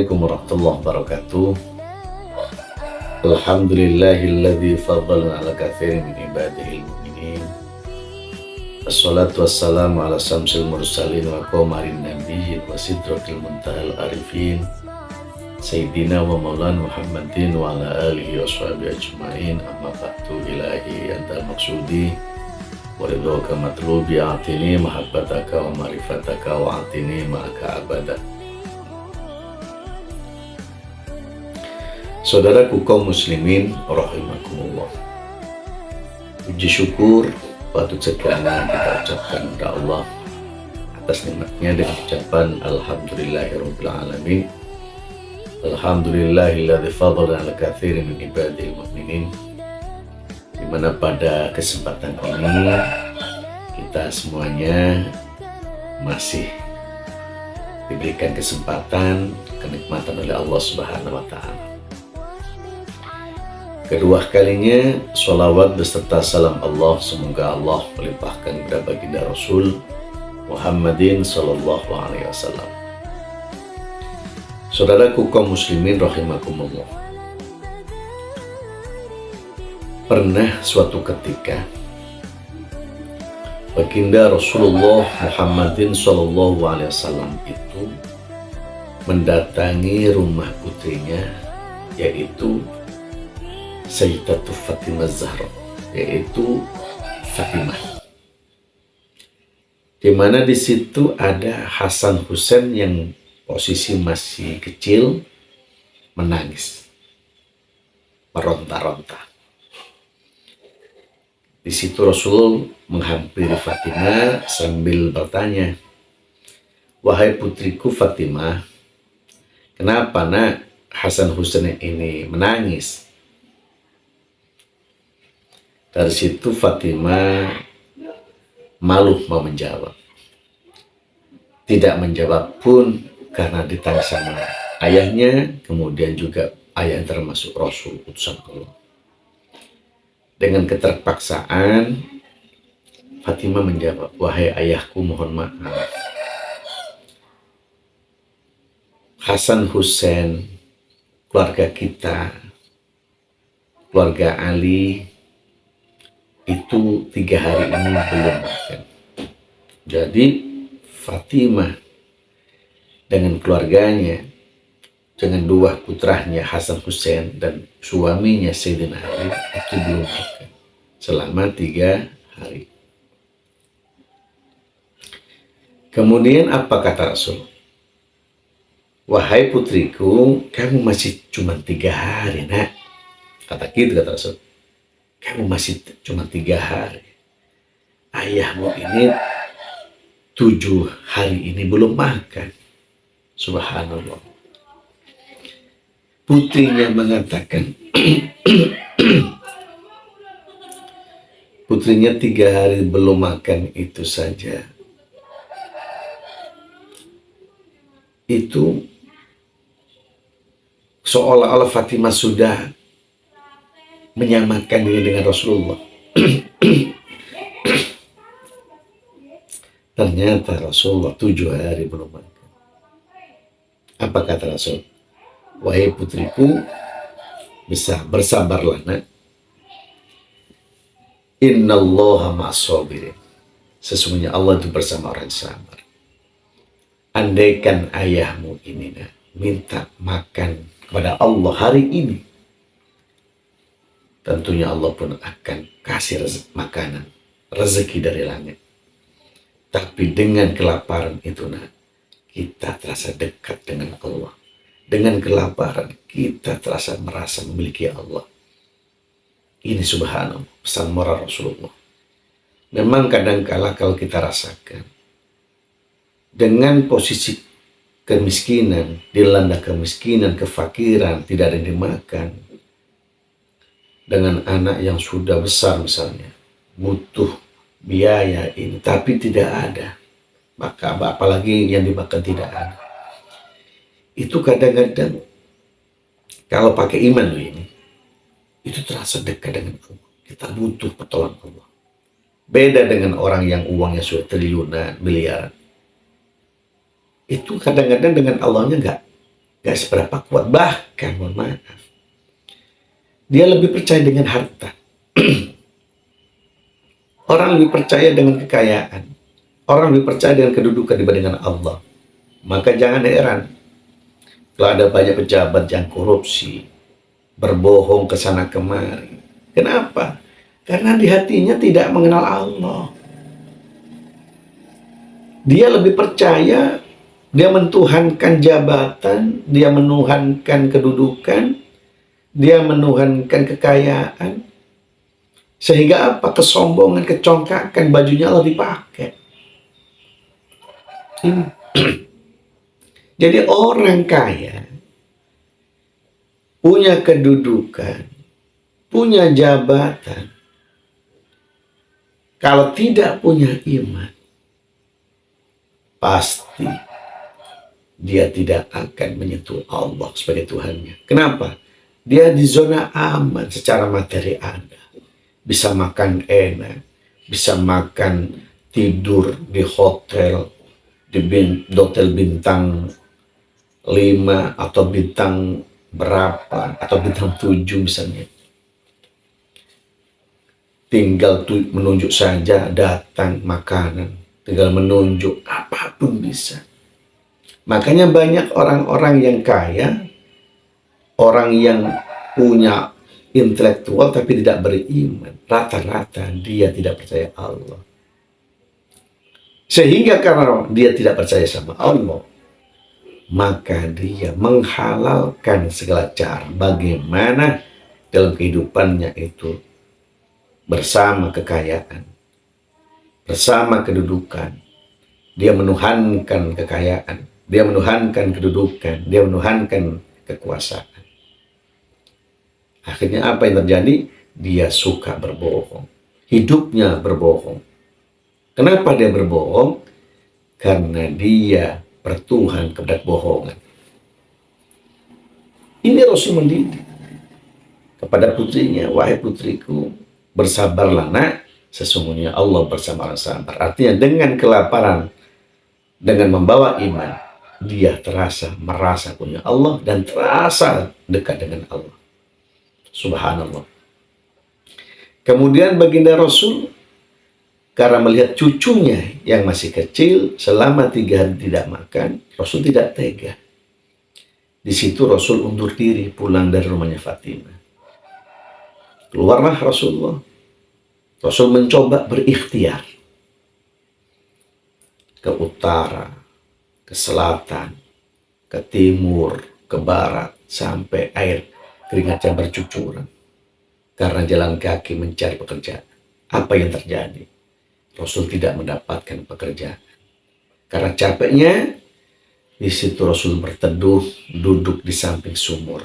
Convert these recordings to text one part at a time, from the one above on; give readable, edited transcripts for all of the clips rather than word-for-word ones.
Assalamualaikum warahmatullahi wabarakatuh. Alhamdulillahilladzi faddalana ala katsirin min ibadihil mu'minin. Assalatu wassalamu ala samsil mursalin wa qamarin nabiyyin wa sidratil muntahal arifin Sayyidina wa maulana Muhammadin wa ala alihi wa sahbihi ajma'in. Amma ba'du, ilahi anta maksudi wa ridhoka matlubi, a'tini mahabbataka wa marifataka wa a'tini ma'aka abada. Saudaraku kaum muslimin rahimakumullah, puji syukur patut sekali kita ucapkan kepada Allah atas nikmatnya dengan ucapan alhamdulillahirabbil alamin. Alhamdulillahilladzi faddala ala katsirin min ibadil mu'minin. Di mana pada kesempatan ini kita semuanya masih diberikan kesempatan, kenikmatan oleh Allah Subhanahu wa taala. Kedua kalinya sholawat beserta salam Allah semoga Allah melimpahkan kepada baginda Rasul Muhammadin sallallahu alaihi wasallam. Saudaraku kaum muslimin rahimakumullah, pernah suatu ketika baginda Rasulullah Muhammadin sallallahu alaihi wasallam itu mendatangi rumah putrinya, yaitu Sayyidatu Fatimah Zahra, yaitu Fatimah, di mana di situ ada Hasan Husain yang posisi masih kecil, menangis, meronta-ronta. Di situ Rasul menghampiri Fatimah sambil bertanya, "Wahai putriku Fatimah, kenapa nak Hasan Husain ini menangis?" Dari situ Fatimah malu mau menjawab. Tidak menjawab pun karena ditanya sama ayahnya, kemudian juga ayah termasuk Rasul utusan Allah. Dengan keterpaksaan Fatimah menjawab, "Wahai ayahku, mohon maaf. Hasan Husain, keluarga kita, keluarga Ali, itu 3 hari ini belum makan." Jadi Fatimah dengan keluarganya, dengan 2 putranya Hasan Husain dan suaminya Sayyidina Ali itu belum makan selama 3 hari. Kemudian apa kata Rasul? "Wahai putriku, kamu masih cuma 3 hari nak." Kata Rasul, "Kamu masih cuma 3 hari. Ayahmu ini 7 hari ini belum makan." Subhanallah. Putrinya mengatakan, putrinya 3 hari belum makan itu saja. Itu seolah-olah Fatimah sudah menyamakan diri dengan Rasulullah. Ternyata Rasulullah 7 hari belum makan. Apa kata Rasul? "Wahai putriku, bisa bersabarlah nak. Innallaha ma'as-sabirin." Sesungguhnya Allah itu bersama orang sabar. Andaikan ayahmu ini nak minta makan kepada Allah hari ini, tentunya Allah pun akan kasih makanan, rezeki dari langit. Tapi dengan kelaparan itu nak, kita terasa dekat dengan Allah. Dengan kelaparan kita terasa merasa memiliki Allah. Ini subhanallah, pesan moral Rasulullah. Memang kadangkala kalau kita rasakan dengan posisi kemiskinan, dilanda kemiskinan, kefakiran, tidak ada yang dimakan, dengan anak yang sudah besar misalnya, butuh biaya ini, tapi tidak ada, maka apalagi yang dimakan tidak ada. Itu kadang-kadang kalau pakai iman ini, itu terasa dekat dengan Allah. Kita butuh pertolongan Allah. Beda dengan orang yang uangnya sudah triliunan, miliaran. Itu kadang-kadang dengan Allahnya gak seberapa kuat. Bahkan, mohon maaf, dia lebih percaya dengan harta. Orang lebih percaya dengan kekayaan. Orang lebih percaya dengan kedudukan dibandingkan Allah. Maka jangan heran kalau ada banyak pejabat yang korupsi, berbohong ke sana kemari. Kenapa? Karena di hatinya tidak mengenal Allah. Dia lebih percaya, dia menuhankan jabatan, dia menuhankan kedudukan, dia menuhankan kekayaan. Sehingga apa? Kesombongan, kecongkakan, bajunya Allah dipakai. Ini. Jadi orang kaya punya kedudukan, punya jabatan, kalau tidak punya iman, pasti dia tidak akan menyentuh Allah sebagai Tuhannya. Kenapa? Dia di zona aman secara materi ada. Bisa makan enak, bisa makan, tidur di hotel, di hotel bintang 5 atau bintang berapa, atau bintang 7 misalnya. Tinggal menunjuk saja, datang makanan, tinggal menunjuk, apapun bisa. Makanya banyak orang-orang yang kaya, orang yang punya intelektual tapi tidak beriman, rata-rata dia tidak percaya Allah. Sehingga karena dia tidak percaya sama Allah, maka dia menghalalkan segala cara bagaimana dalam kehidupannya itu bersama kekayaan, bersama kedudukan. Dia menuhankan kekayaan, dia menuhankan kedudukan, dia menuhankan kekuasaan. Akhirnya apa yang terjadi? Dia suka berbohong. Hidupnya berbohong. Kenapa dia berbohong? Karena dia bertuhan kepada bohongan. Ini Rasul mendidik kepada putrinya, wahai putriku, bersabarlah nak, sesungguhnya Allah bersama orang sabar. Artinya dengan kelaparan, dengan membawa iman, dia merasa punya Allah dan terasa dekat dengan Allah. Subhanallah. Kemudian baginda Rasul, karena melihat cucunya yang masih kecil selama 3 hari tidak makan, Rasul tidak tega. Di situ Rasul undur diri pulang dari rumahnya Fatimah. Keluarlah Rasulullah. Rasul mencoba berikhtiar ke utara, ke selatan, ke timur, ke barat, sampai air keringatnya bercucuran karena jalan kaki mencari pekerjaan. Apa yang terjadi? Rasul tidak mendapatkan pekerjaan. Karena capeknya, di situ Rasul berteduh, duduk di samping sumur.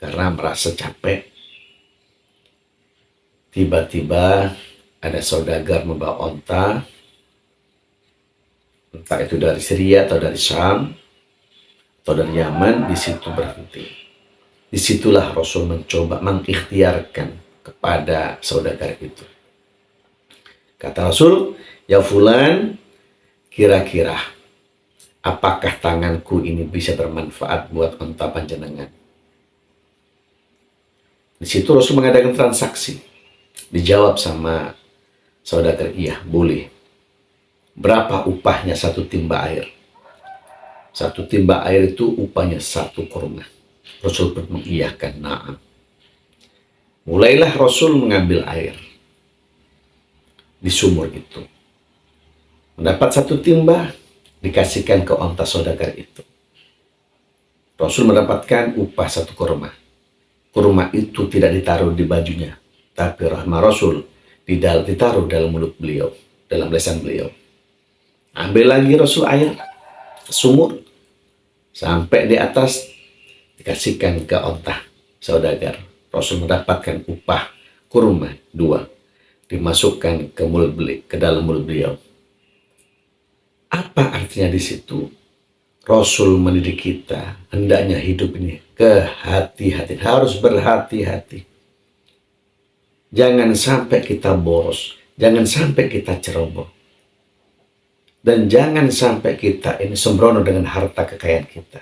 Karena merasa capek, tiba-tiba ada saudagar membawa onta, entah itu dari Syria atau dari Syam atau dari Yaman. Di situ berhenti. Disitulah Rasul mencoba mengikhtiarkan kepada saudagar itu. Kata Rasul, ya fulan, kira-kira apakah tanganku ini bisa bermanfaat buat onta panjenengan? Di situ Rasul mengadakan transaksi. Dijawab sama saudagar, iya boleh. Berapa upahnya 1 timba air? 1 timba air itu upahnya 1 kurma. Rasul pun mengiyakan, na'am. Mulailah Rasul mengambil air di sumur itu. Mendapat 1 timba, dikasihkan ke onta saudagar itu. Rasul mendapatkan upah 1 kurma. Kurma itu tidak ditaruh di bajunya, tapi rahmah Rasul ditaruh dalam mulut beliau, dalam lesan beliau. Ambil lagi Rasul air ke sumur, sampai di atas, dikasihkan ke onta saudagar. Rasul mendapatkan upah kurma 2, dimasukkan ke mulut beliau, ke dalam mulut beliau. Apa artinya di situ? Rasul mendidik kita, hendaknya hidup ini kehati-hatian, harus berhati-hati. Jangan sampai kita boros, jangan sampai kita ceroboh, dan jangan sampai kita ini sembrono dengan harta kekayaan kita.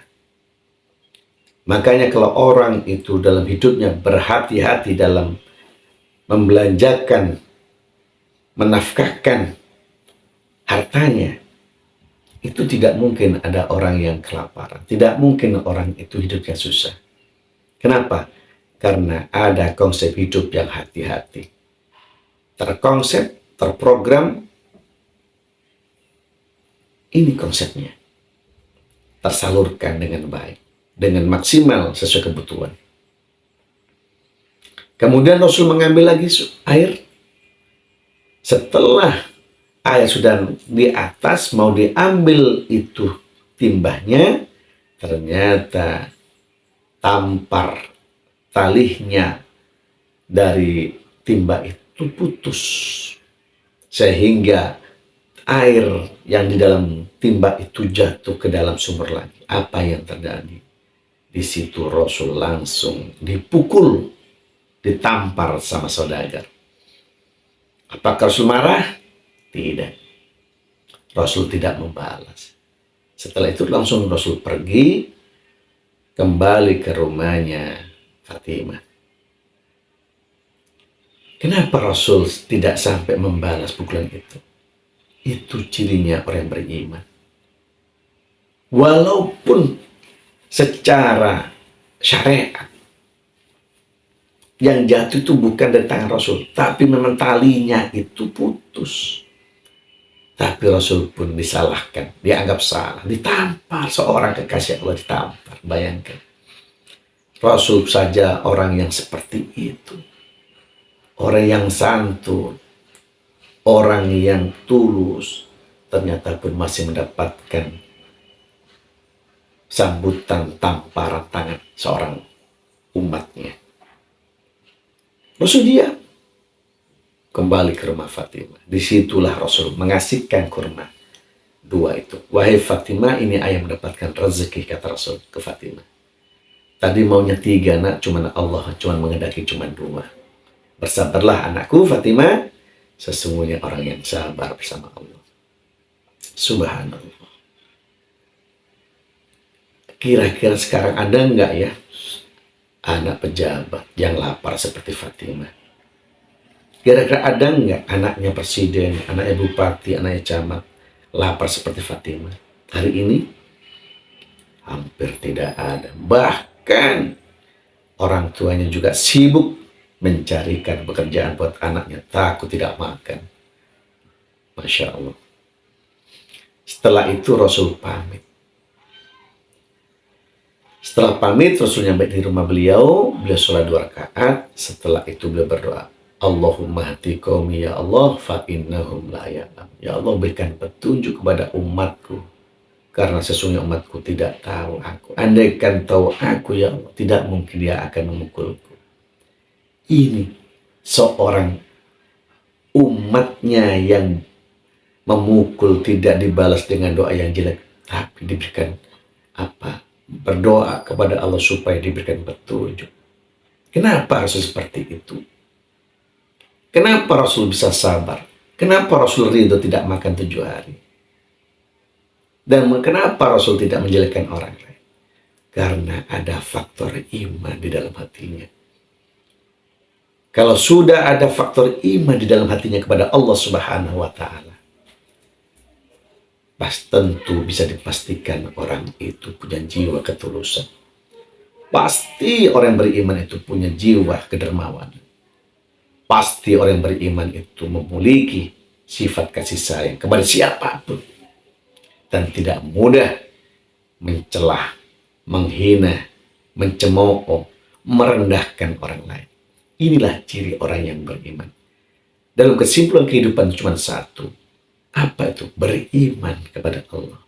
Makanya kalau orang itu dalam hidupnya berhati-hati dalam membelanjakan, menafkahkan hartanya, itu tidak mungkin ada orang yang kelaparan. Tidak mungkin orang itu hidupnya susah. Kenapa? Karena ada konsep hidup yang hati-hati. Terkonsep, terprogram, ini konsepnya. Tersalurkan dengan baik, dengan maksimal sesuai kebutuhan. Kemudian Rasul mengambil lagi air. Setelah air sudah di atas, mau diambil itu timbahnya, ternyata tampar talihnya dari timba itu putus. Sehingga air yang di dalam timba itu jatuh ke dalam sumur lagi. Apa yang terjadi? Di situ Rasul langsung dipukul, ditampar sama saudagar. Apakah Rasul marah? Tidak. Rasul tidak membalas. Setelah itu langsung Rasul pergi kembali ke rumahnya Fatimah. Kenapa Rasul tidak sampai membalas pukulan itu? Itu cirinya orang yang beriman. Walaupun secara syariat yang jatuh itu bukan dari tangan Rasul, tapi memang talinya itu putus. Tapi Rasul pun disalahkan, dianggap salah, ditampar. Seorang kekasih Allah ditampar. Bayangkan. Rasul saja orang yang seperti itu. Orang yang santun, orang yang tulus, ternyata pun masih mendapatkan sambutan tamparan tangan seorang umatnya. Rasul dia kembali ke rumah Fatimah. Disitulah Rasul mengasihkan kurma dua itu. Wahai Fatimah, ini ayah mendapatkan rezeki, kata Rasul ke Fatimah. Tadi maunya 3 nak, cuman Allah cuman mengendaki cuman 2. Bersabarlah anakku Fatimah, sesungguhnya orang yang sabar bersama Allah. Subhanallah. Kira-kira sekarang ada enggak ya anak pejabat yang lapar seperti Fatimah? Kira-kira ada enggak anaknya presiden, anaknya bupati, anaknya camat lapar seperti Fatimah? Hari ini hampir tidak ada. Bahkan orang tuanya juga sibuk mencarikan pekerjaan buat anaknya, takut tidak makan. Masya Allah. Setelah itu Rasul pamit. Setelah pamit, Rasul nyampe di rumah beliau sholat 2 rakaat. Setelah itu beliau berdoa, Allahumma hati qaumi ya Allah, fa innahum la ya'lam. Ya Allah, berikan petunjuk kepada umatku, karena sesungguhnya umatku tidak tahu aku. Andaikan tahu aku ya Allah, tidak mungkin dia akan memukulku. Ini seorang umatnya yang memukul tidak dibalas dengan doa yang jelek, tapi diberikan apa? Berdoa kepada Allah supaya diberikan petunjuk. Kenapa Rasul seperti itu? Kenapa Rasul bisa sabar? Kenapa Rasul ridho tidak makan 7 hari? Dan kenapa Rasul tidak menjelekkan orang lain? Karena ada faktor iman di dalam hatinya. Kalau sudah ada faktor iman di dalam hatinya kepada Allah Subhanahu wa Ta'ala, tentu bisa dipastikan orang itu punya jiwa ketulusan. Pasti orang yang beriman itu punya jiwa kedermawanan. Pasti orang yang beriman itu memiliki sifat kasih sayang kepada siapapun. Dan tidak mudah mencelah, menghina, mencemooh, merendahkan orang lain. Inilah ciri orang yang beriman. Dalam kesimpulan kehidupan cuma satu. Apa itu? Beriman kepada Allah.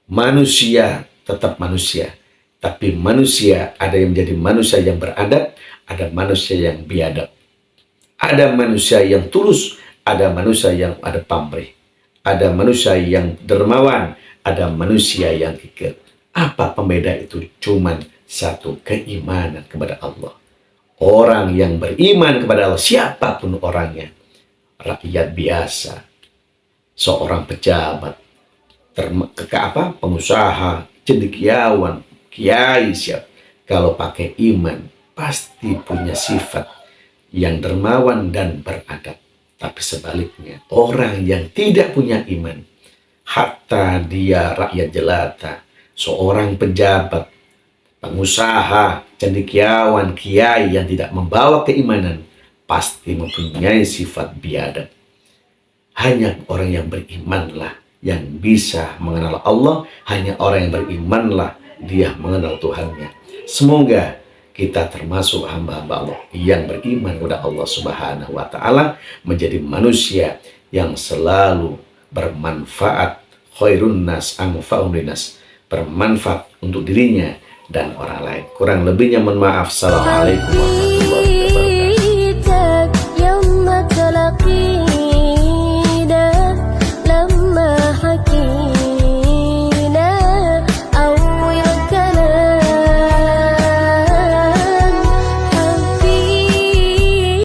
Manusia tetap manusia. Tapi manusia ada yang menjadi manusia yang beradab, ada manusia yang biadab. Ada manusia yang tulus, ada manusia yang ada pamrih. Ada manusia yang dermawan, ada manusia yang kikir. Apa pembeda itu? Cuman satu, keimanan kepada Allah. Orang yang beriman kepada Allah, siapapun orangnya, rakyat biasa, seorang pejabat, pengusaha, cendekiawan, kiai, siap, kalau pakai iman pasti punya sifat yang dermawan dan beradab. Tapi sebaliknya, orang yang tidak punya iman, hatta dia rakyat jelata, seorang pejabat, pengusaha, cendekiawan, kiai yang tidak membawa keimanan, pasti mempunyai sifat biadab. Hanya orang yang berimanlah yang bisa mengenal Allah, hanya orang yang berimanlah dia mengenal Tuhannya. Semoga kita termasuk hamba-hamba Allah yang beriman kepada Allah Subhanahu wa taala, menjadi manusia yang selalu bermanfaat, khairun nas anfa'un linnas, bermanfaat untuk dirinya dan orang lain. Kurang lebihnya mohon maaf. Assalamualaikum warahmatullahi wabarakatuh.